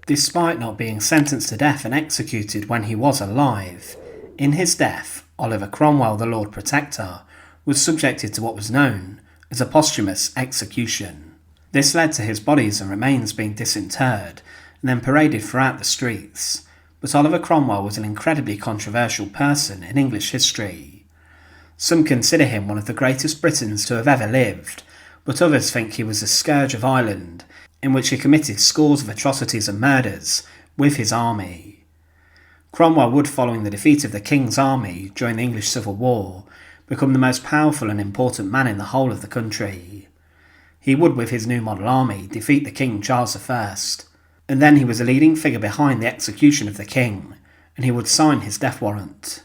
Despite not being sentenced to death and executed when he was alive, in his death, Oliver Cromwell, the Lord Protector, was subjected to what was known as a posthumous execution. This led to his bodies and remains being disinterred and then paraded throughout the streets, but Oliver Cromwell was an incredibly controversial person in English history. Some consider him one of the greatest Britons to have ever lived, but others think he was a scourge of Ireland, in which he committed scores of atrocities and murders with his army. Cromwell would, following the defeat of the King's army during the English Civil War, become the most powerful and important man in the whole of the country. He would, with his new model army, defeat the King Charles I, and then he was a leading figure behind the execution of the King, and he would sign his death warrant.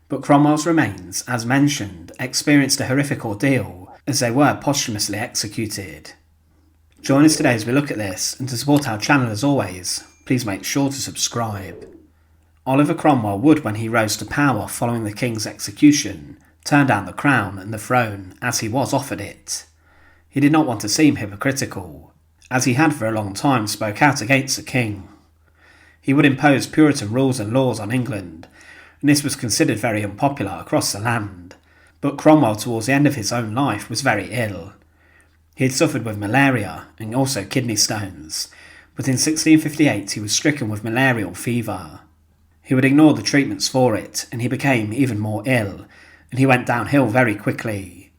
But Cromwell's remains, as mentioned, experienced a horrific ordeal as they were posthumously executed. Join us today as we look at this, and to support our channel as always, please make sure to subscribe. Oliver Cromwell would, when he rose to power following the King's execution, turn down the crown and the throne as he was offered it. He did not want to seem hypocritical, as he had for a long time spoke out against the King. He would impose Puritan rules and laws on England, and this was considered very unpopular across the land. But Cromwell, towards the end of his own life, was very ill. He had suffered with malaria and also kidney stones, but in 1658 he was stricken with malarial fever. He would ignore the treatments for it, and he became even more ill, and he went downhill very quickly.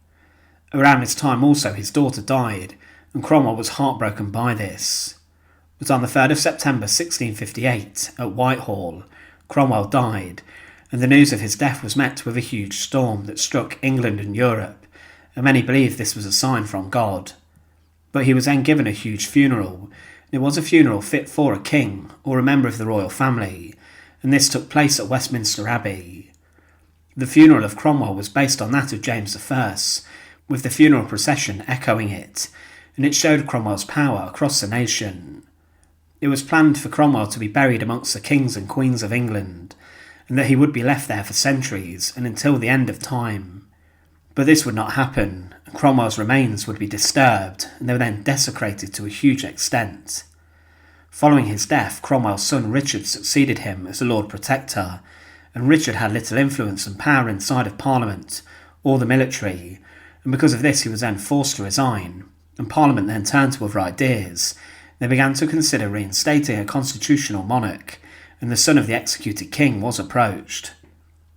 Around this time also his daughter died, and Cromwell was heartbroken by this. But on the 3rd of September 1658, at Whitehall, Cromwell died, and the news of his death was met with a huge storm that struck England and Europe, and many believe this was a sign from God. But he was then given a huge funeral, and it was a funeral fit for a king or a member of the royal family, and this took place at Westminster Abbey. The funeral of Cromwell was based on that of James I, with the funeral procession echoing it, and it showed Cromwell's power across the nation. It was planned for Cromwell to be buried amongst the kings and queens of England, and that he would be left there for centuries and until the end of time. But this would not happen, and Cromwell's remains would be disturbed, and they were then desecrated to a huge extent. Following his death, Cromwell's son Richard succeeded him as the Lord Protector, and Richard had little influence and power inside of Parliament or the military, and because of this he was then forced to resign, and Parliament then turned to other ideas. They began to consider reinstating a constitutional monarch, and the son of the executed king was approached.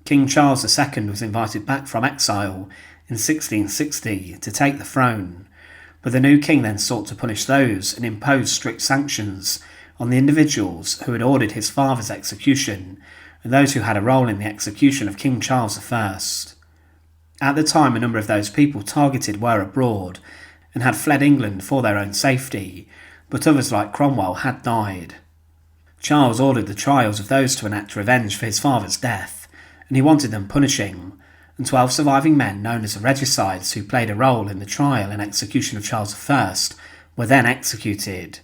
King Charles II was invited back from exile in 1660 to take the throne, but the new king then sought to punish those and impose strict sanctions on the individuals who had ordered his father's execution and those who had a role in the execution of King Charles I. At the time, a number of those people targeted were abroad and had fled England for their own safety, but others like Cromwell had died. Charles ordered the trials of those to enact revenge for his father's death, and he wanted them punishing, and 12 surviving men known as the regicides who played a role in the trial and execution of Charles I were then executed.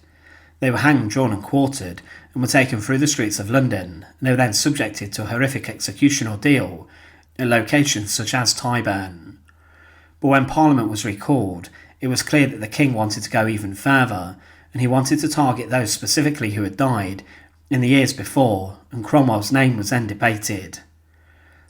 They were hanged, drawn and quartered, and were taken through the streets of London, and they were then subjected to a horrific execution ordeal at locations such as Tyburn. But when Parliament was recalled, it was clear that the king wanted to go even further, and he wanted to target those specifically who had died in the years before, and Cromwell's name was then debated.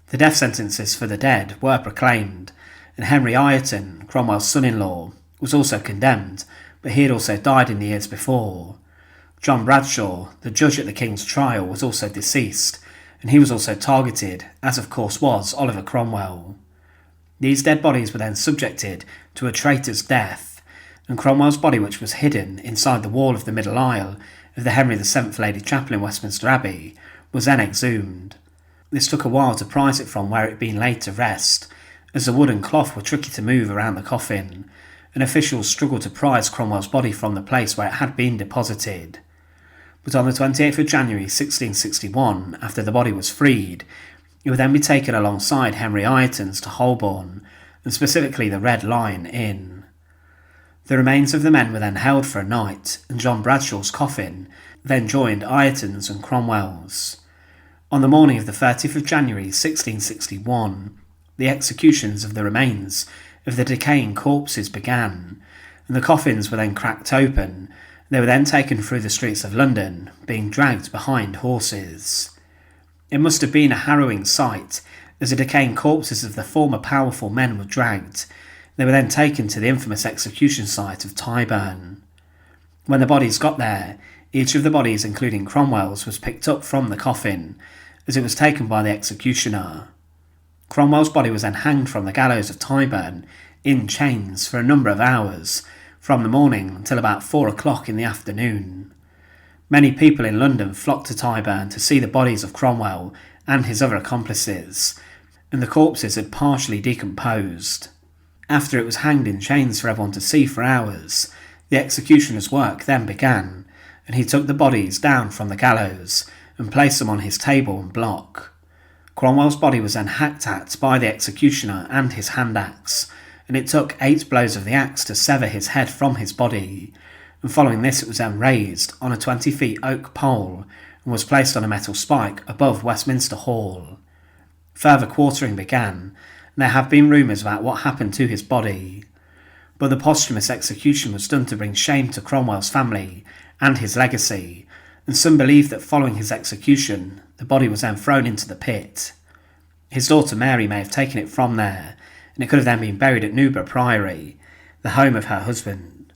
The death sentences for the dead were proclaimed, and Henry Ireton, Cromwell's son-in-law, was also condemned, but he had also died in the years before. John Bradshaw, the judge at the King's trial, was also deceased, and he was also targeted, as of course was Oliver Cromwell. These dead bodies were then subjected to a traitor's death, and Cromwell's body, which was hidden inside the wall of the middle aisle of the Henry VII Lady Chapel in Westminster Abbey, was then exhumed. This took a while to prise it from where it had been laid to rest, as the wood and cloth were tricky to move around the coffin, and officials struggled to prise Cromwell's body from the place where it had been deposited. But on the 28th of January 1661, after the body was freed, it would then be taken alongside Henry Ireton's to Holborn, and specifically the Red Lion Inn. The remains of the men were then held for a night, and John Bradshaw's coffin then joined Ireton's and Cromwell's. On the morning of the 30th of January 1661, the executions of the remains of the decaying corpses began, and the coffins were then cracked open, and They were then taken through the streets of London, being dragged behind horses. It must have been a harrowing sight, as the decaying corpses of the former powerful men were dragged. They were then taken to the infamous execution site of Tyburn. When the bodies got there, each of the bodies, including Cromwell's, was picked up from the coffin, as it was taken by the executioner. Cromwell's body was then hanged from the gallows of Tyburn in chains for a number of hours, from the morning until about 4 o'clock in the afternoon. Many people in London flocked to Tyburn to see the bodies of Cromwell and his other accomplices, and the corpses had partially decomposed. After it was hanged in chains for everyone to see for hours, the executioner's work then began, and he took the bodies down from the gallows and placed them on his table and block. Cromwell's body was then hacked at by the executioner and his hand axe, and it took 8 blows of the axe to sever his head from his body, and following this it was then raised on a 20-foot oak pole and was placed on a metal spike above Westminster Hall. Further quartering began, and there have been rumours about what happened to his body, but the posthumous execution was done to bring shame to Cromwell's family and his legacy, and some believe that following his execution, the body was then thrown into the pit. His daughter Mary may have taken it from there, and it could have then been buried at Newburgh Priory, the home of her husband.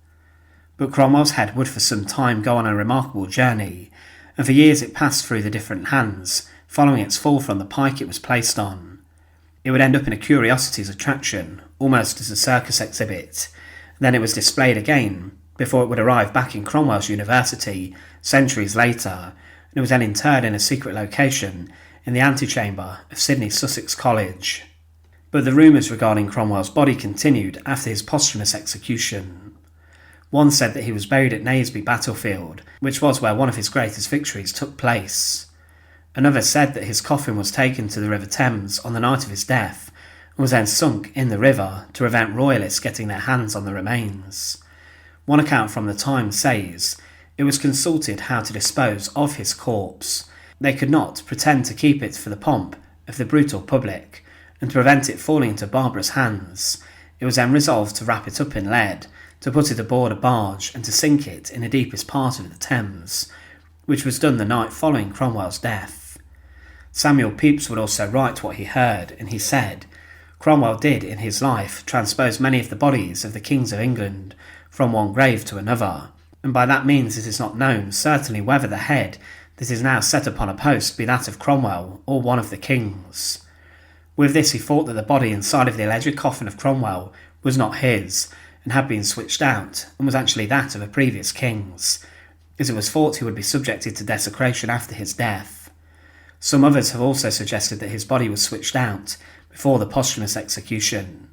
But Cromwell's head would for some time go on a remarkable journey, and for years it passed through the different hands, following its fall from the pike it was placed on. It would end up in a curiosities attraction, almost as a circus exhibit. Then it was displayed again, before it would arrive back in Cromwell's University centuries later, and it was then interred in a secret location in the antechamber of Sydney Sussex College. But the rumours regarding Cromwell's body continued after his posthumous execution. One said that he was buried at Naseby battlefield, which was where one of his greatest victories took place. Another said that his coffin was taken to the River Thames on the night of his death, and was then sunk in the river to prevent royalists getting their hands on the remains. One account from the Times says it was consulted how to dispose of his corpse. They could not pretend to keep it for the pomp of the brutal public, and to prevent it falling into barbarous hands, it was then resolved to wrap it up in lead, to put it aboard a barge and to sink it in the deepest part of the Thames, which was done the night following Cromwell's death. Samuel Pepys would also write what he heard, and he said, Cromwell did in his life transpose many of the bodies of the kings of England from one grave to another, and by that means it is not known certainly whether the head that is now set upon a post be that of Cromwell or one of the kings. With this he thought that the body inside of the alleged coffin of Cromwell was not his, and had been switched out, and was actually that of a previous king's, as it was thought he would be subjected to desecration after his death. Some others have also suggested that his body was switched out before the posthumous execution.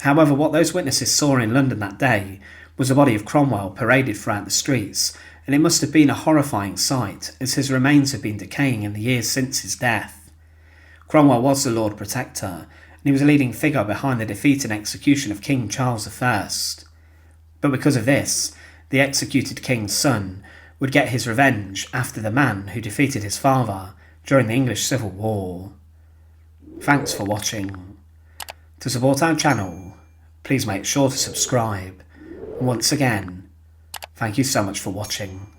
However, what those witnesses saw in London that day was the body of Cromwell paraded throughout the streets, and it must have been a horrifying sight, as his remains had been decaying in the years since his death. Cromwell was the Lord Protector, and he was a leading figure behind the defeat and execution of King Charles I. But because of this, the executed king's son would get his revenge after the man who defeated his father during the English Civil War. Thanks for watching. To support our channel, please make sure to subscribe. And once again, thank you so much for watching.